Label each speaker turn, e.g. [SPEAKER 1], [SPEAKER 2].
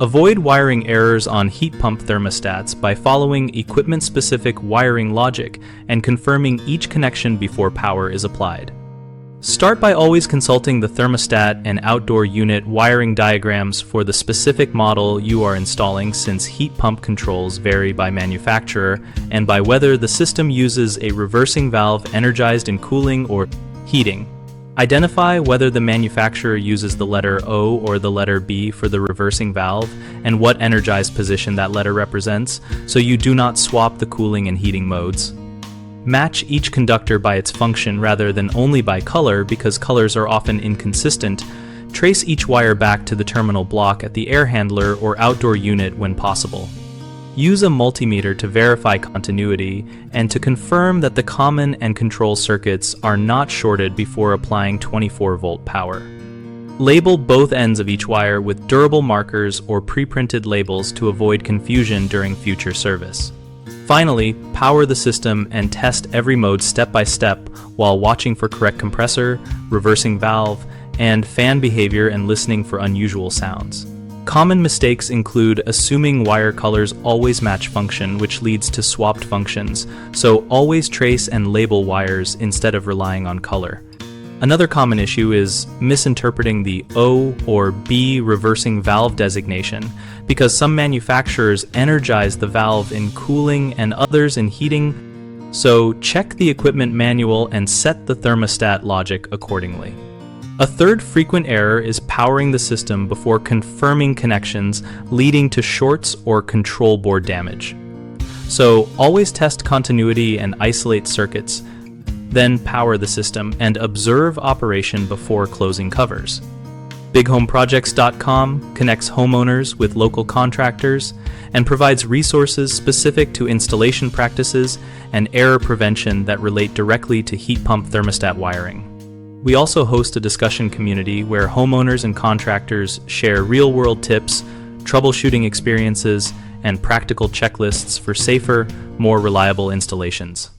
[SPEAKER 1] Avoid wiring errors on heat pump thermostats by following equipment-specific wiring logic and confirming each connection before power is applied. Start by always consulting the thermostat and outdoor unit wiring diagrams for the specific model you are installing, since heat pump controls vary by manufacturer and by whether the system uses a reversing valve energized in cooling or heating. Identify whether the manufacturer uses the letter O or the letter B for the reversing valve and what energized position that letter represents, so you do not swap the cooling and heating modes. Match each conductor by its function rather than only by color, because colors are often inconsistent. Trace each wire back to the terminal block at the air handler or outdoor unit when possible. Use a multimeter to verify continuity and to confirm that the common and control circuits are not shorted before applying 24-volt power. Label both ends of each wire with durable markers or pre-printed labels to avoid confusion during future service. Finally, power the system and test every mode step by step while watching for correct compressor, reversing valve, and fan behavior and listening for unusual sounds. Common mistakes include assuming wire colors always match function, which leads to swapped functions, so always trace and label wires instead of relying on color. Another common issue is misinterpreting the O or B reversing valve designation, because some manufacturers energize the valve in cooling and others in heating, so check the equipment manual and set the thermostat logic accordingly. A third frequent error is powering the system before confirming connections, leading to shorts or control board damage. So always test continuity and isolate circuits, then power the system and observe operation before closing covers. BigHomeProjects.com connects homeowners with local contractors and provides resources specific to installation practices and error prevention that relate directly to heat pump thermostat wiring. We also host a discussion community where homeowners and contractors share real-world tips, troubleshooting experiences, and practical checklists for safer, more reliable installations.